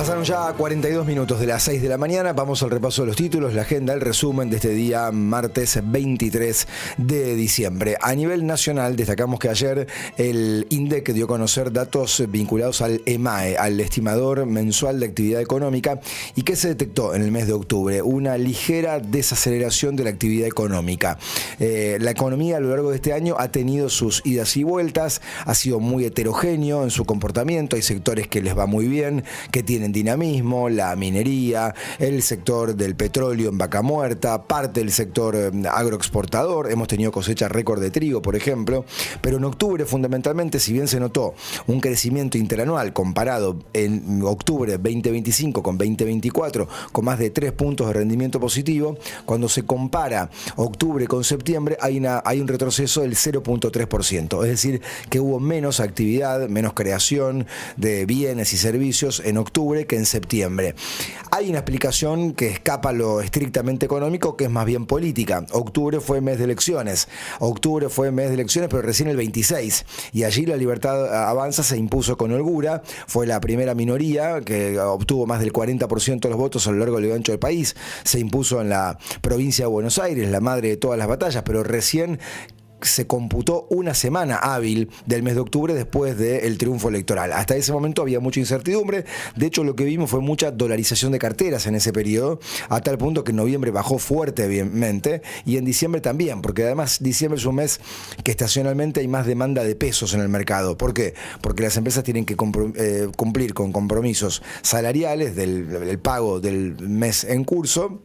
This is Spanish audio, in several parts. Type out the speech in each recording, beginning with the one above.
Pasaron ya 42 minutos de las 6 de la mañana. Vamos al repaso de los títulos, la agenda, el resumen de este día, martes 23 de diciembre. A nivel nacional, destacamos que ayer el INDEC dio a conocer datos vinculados al EMAE, al estimador mensual de actividad económica, y que se detectó en el mes de octubre una ligera desaceleración de la actividad económica. La economía a lo largo de este año ha tenido sus idas y vueltas, ha sido muy heterogéneo en su comportamiento. Hay sectores que les va muy bien, que tienen dinamismo, la minería, el sector del petróleo en vaca muerta, parte del sector agroexportador. Hemos tenido cosecha récord de trigo, por ejemplo, pero en octubre fundamentalmente, si bien se notó un crecimiento interanual comparado en octubre 2025 con 2024 con más de 3 puntos de rendimiento positivo, cuando se compara octubre con septiembre hay un retroceso del 0.3%, es decir, que hubo menos actividad, menos creación de bienes y servicios en octubre que en septiembre. Hay una explicación que escapa a lo estrictamente económico, que es más bien política. Octubre fue mes de elecciones, pero recién el 26, y allí la Libertad Avanza se impuso con holgura, fue la primera minoría que obtuvo más del 40% de los votos a lo largo y ancho del país, se impuso en la provincia de Buenos Aires, la madre de todas las batallas, pero recién se computó una semana hábil del mes de octubre después del triunfo electoral. Hasta ese momento había mucha incertidumbre. De hecho, lo que vimos fue mucha dolarización de carteras en ese periodo, a tal punto que en noviembre bajó fuertemente y en diciembre también, porque además diciembre es un mes que estacionalmente hay más demanda de pesos en el mercado. ¿Por qué? Porque las empresas tienen que cumplir con compromisos salariales del pago del mes en curso,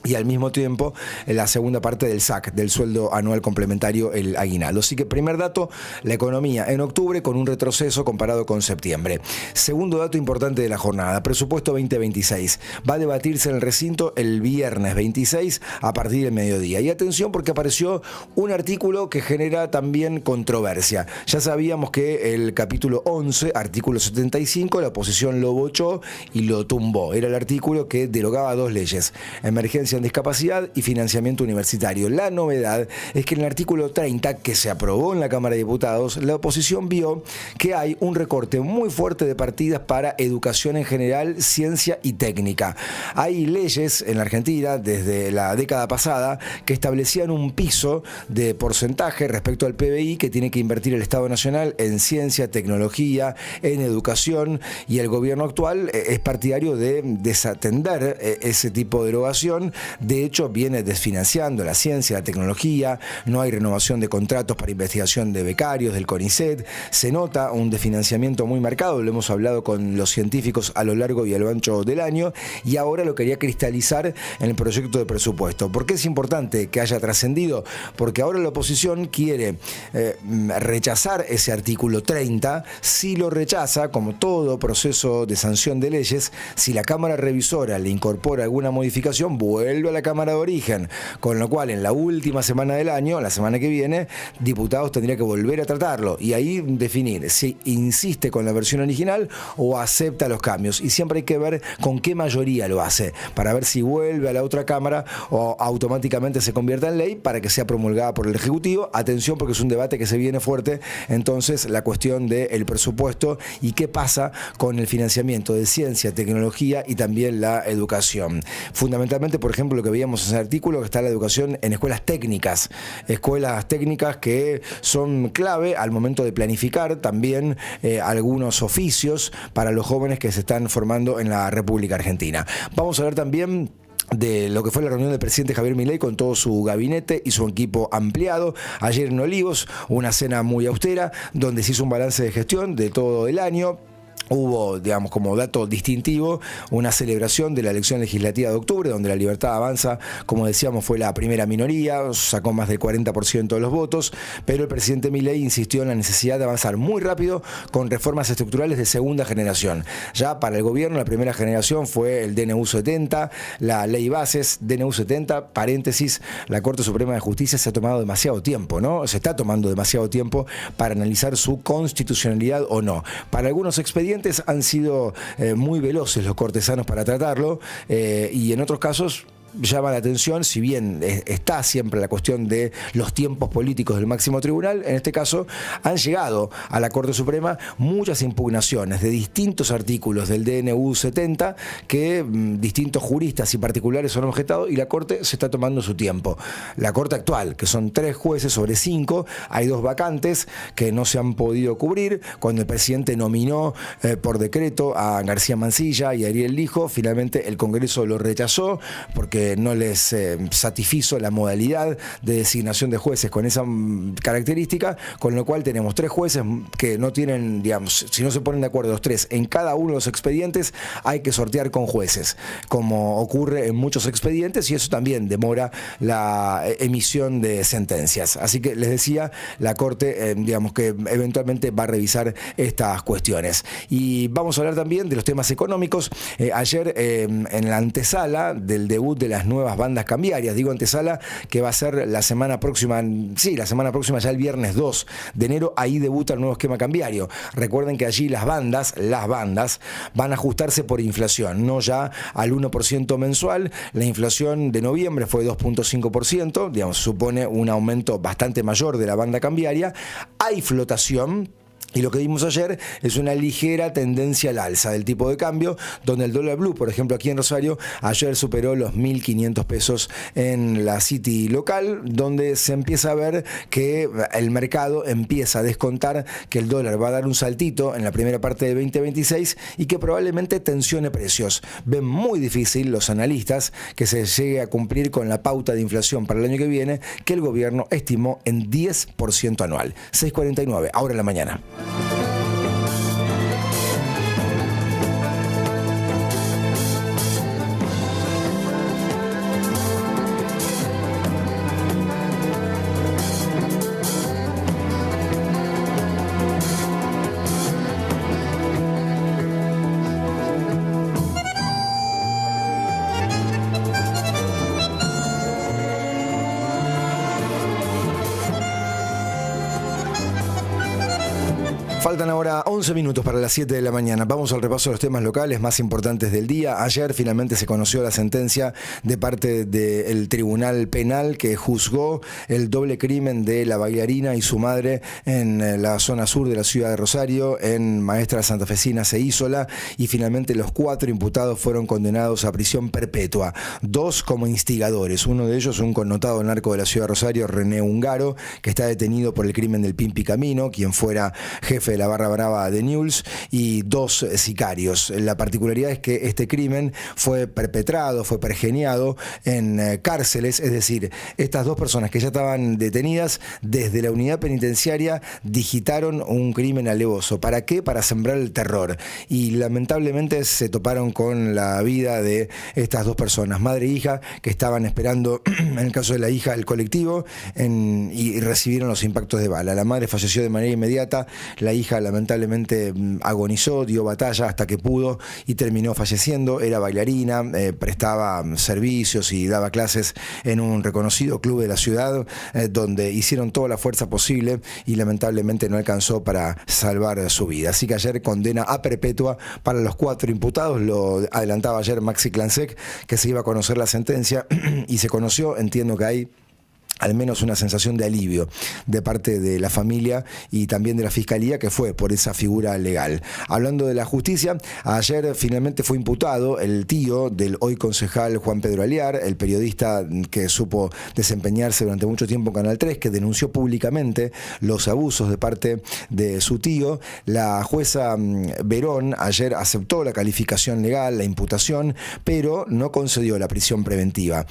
y al mismo tiempo la segunda parte del SAC, del sueldo anual complementario, el aguinaldo. Así que primer dato, la economía en octubre con un retroceso comparado con septiembre. Segundo dato importante de la jornada, presupuesto 2026. Va a debatirse en el recinto el viernes 26 a partir del mediodía. Y atención, porque apareció un artículo que genera también controversia. Ya sabíamos que el capítulo 11, artículo 75, la oposición lo bochó y lo tumbó. Era el artículo que derogaba 2 leyes: emergencia en discapacidad y financiamiento universitario. La novedad es que en el artículo 30, que se aprobó en la Cámara de Diputados, la oposición vio que hay un recorte muy fuerte de partidas para educación en general, ciencia y técnica. Hay leyes en la Argentina desde la década pasada que establecían un piso de porcentaje respecto al PBI que tiene que invertir el Estado Nacional en ciencia, tecnología, en educación, y el gobierno actual es partidario de desatender ese tipo de erogación. De hecho, viene desfinanciando la ciencia, la tecnología, no hay renovación de contratos para investigación de becarios del CONICET, se nota un desfinanciamiento muy marcado, lo hemos hablado con los científicos a lo largo y a lo ancho del año, y ahora lo quería cristalizar en el proyecto de presupuesto. ¿Por qué es importante que haya trascendido? Porque ahora la oposición quiere rechazar ese artículo 30, si lo rechaza, como todo proceso de sanción de leyes, si la Cámara Revisora le incorpora alguna modificación, vuelve a la Cámara de Origen, con lo cual en la última semana del año, la semana que viene, diputados tendría que volver a tratarlo y ahí definir si insiste con la versión original o acepta los cambios, y siempre hay que ver con qué mayoría lo hace, para ver si vuelve a la otra Cámara o automáticamente se convierta en ley para que sea promulgada por el Ejecutivo. Atención, porque es un debate que se viene fuerte, entonces, la cuestión del presupuesto y qué pasa con el financiamiento de ciencia, tecnología y también la educación. Fundamentalmente, por ejemplo, lo que veíamos en ese artículo, que está la educación en escuelas técnicas que son clave al momento de planificar también algunos oficios para los jóvenes que se están formando en la República Argentina. Vamos a ver también de lo que fue la reunión del presidente Javier Milei con todo su gabinete y su equipo ampliado ayer en Olivos, una cena muy austera donde se hizo un balance de gestión de todo el año. Hubo, digamos, como dato distintivo, una celebración de la elección legislativa de octubre, donde la Libertad Avanza, como decíamos, fue la primera minoría, sacó más del 40% de los votos, pero el presidente Milei insistió en la necesidad de avanzar muy rápido con reformas estructurales de segunda generación. Ya para el gobierno, la primera generación fue el DNU 70, la ley bases, DNU 70, paréntesis, la Corte Suprema de Justicia se está tomando demasiado tiempo para analizar su constitucionalidad o no. Para algunos expedientes han sido muy veloces los cortesanos para tratarlo, y en otros casos llama la atención, si bien está siempre la cuestión de los tiempos políticos del máximo tribunal, en este caso han llegado a la Corte Suprema muchas impugnaciones de distintos artículos del DNU 70 que distintos juristas y particulares son objetados, y la Corte se está tomando su tiempo. La Corte actual, que son 3 jueces sobre 5, hay 2 vacantes que no se han podido cubrir. Cuando el presidente nominó por decreto a García Mansilla y a Ariel Lijo, finalmente el Congreso lo rechazó porque no les satisfizo la modalidad de designación de jueces con esa característica, con lo cual tenemos 3 jueces que no tienen, digamos, si no se ponen de acuerdo los 3 en cada uno de los expedientes, hay que sortear con jueces, como ocurre en muchos expedientes, y eso también demora la emisión de sentencias. Así que les decía, la Corte, digamos que eventualmente va a revisar estas cuestiones. Y vamos a hablar también de los temas económicos. Ayer, en la antesala del debut de las nuevas bandas cambiarias, digo antesala, que va a ser la semana próxima, la semana próxima, ya el viernes 2 de enero, ahí debuta el nuevo esquema cambiario. Recuerden que allí las bandas van a ajustarse por inflación, no ya al 1% mensual. La inflación de noviembre fue 2.5%, digamos, supone un aumento bastante mayor de la banda cambiaria. Hay flotación. Y lo que vimos ayer es una ligera tendencia al alza del tipo de cambio, donde el dólar blue, por ejemplo, aquí en Rosario, ayer superó los 1.500 pesos en la City local, donde se empieza a ver que el mercado empieza a descontar que el dólar va a dar un saltito en la primera parte del 2026 y que probablemente tensione precios. Ven muy difícil los analistas que se llegue a cumplir con la pauta de inflación para el año que viene, que el gobierno estimó en 10% anual. 6:49, ahora en la mañana. Faltan ahora 11 minutos para las 7 de la mañana. Vamos al repaso de los temas locales más importantes del día. Ayer finalmente se conoció la sentencia de parte del Tribunal Penal que juzgó el doble crimen de la bailarina y su madre en la zona sur de la ciudad de Rosario, en Maestras Santafesinas e Isola, y finalmente los 4 imputados fueron condenados a prisión perpetua. 2 como instigadores. Uno de ellos, un connotado narco de la ciudad de Rosario, René Ungaro, que está detenido por el crimen del Pimpi Camino, quien fuera jefe de la barra brava de Newell's, y 2 sicarios. La particularidad es que este crimen fue perpetrado, fue pergeñado en cárceles, es decir, estas 2 personas que ya estaban detenidas desde la unidad penitenciaria digitaron un crimen alevoso. ¿Para qué? Para sembrar el terror. Y lamentablemente se toparon con la vida de estas 2 personas, madre e hija, que estaban esperando, en el caso de la hija, el colectivo, y recibieron los impactos de bala. La madre falleció de manera inmediata, la hija lamentablemente agonizó, dio batalla hasta que pudo y terminó falleciendo. Era bailarina, prestaba servicios y daba clases en un reconocido club de la ciudad, donde hicieron toda la fuerza posible y lamentablemente no alcanzó para salvar su vida. Así que ayer condena a perpetua para los 4 imputados. Lo adelantaba ayer Maxi Clansec, que se iba a conocer la sentencia y se conoció. Entiendo que hay al menos una sensación de alivio de parte de la familia y también de la Fiscalía, que fue por esa figura legal. Hablando de la justicia, ayer finalmente fue imputado el tío del hoy concejal Juan Pedro Aliar, el periodista que supo desempeñarse durante mucho tiempo en Canal 3, que denunció públicamente los abusos de parte de su tío. La jueza Verón ayer aceptó la calificación legal, la imputación, pero no concedió la prisión preventiva.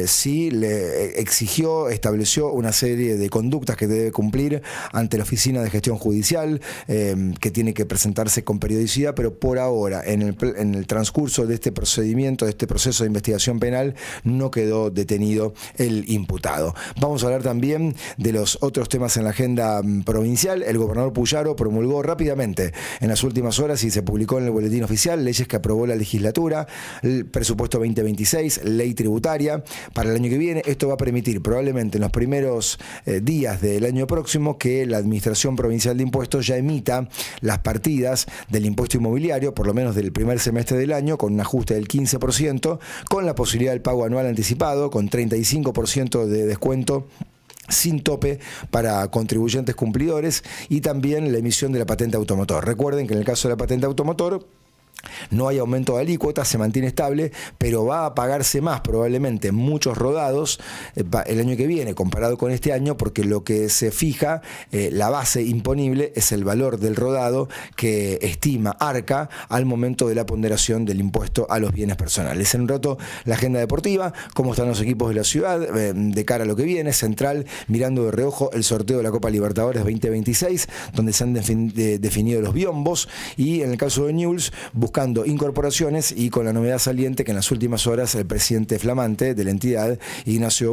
Sí le exigió, estableció una serie de conductas que debe cumplir ante la Oficina de Gestión Judicial, que tiene que presentarse con periodicidad, pero por ahora, en el transcurso de este procedimiento, de este proceso de investigación penal, no quedó detenido el imputado. Vamos a hablar también de los otros temas en la agenda provincial. El gobernador Puyaro promulgó rápidamente en las últimas horas y se publicó en el boletín oficial leyes que aprobó la legislatura, el presupuesto 2026, ley tributaria para el año que viene. Esto va a permitir probablemente probablemente en los primeros días del año próximo que la Administración Provincial de Impuestos ya emita las partidas del impuesto inmobiliario, por lo menos del primer semestre del año, con un ajuste del 15%, con la posibilidad del pago anual anticipado, con 35% de descuento sin tope para contribuyentes cumplidores, y también la emisión de la patente automotor. Recuerden que en el caso de la patente automotor no hay aumento de alícuota, se mantiene estable, pero va a pagarse más probablemente en muchos rodados el año que viene comparado con este año, porque lo que se fija, la base imponible, es el valor del rodado que estima ARCA al momento de la ponderación del impuesto a los bienes personales. En un rato, la agenda deportiva, cómo están los equipos de la ciudad de cara a lo que viene. Central mirando de reojo el sorteo de la Copa Libertadores 2026, donde se han definido los biombos, y en el caso de Newell's, buscando incorporaciones, y con la novedad saliente que en las últimas horas el presidente flamante de la entidad, Ignacio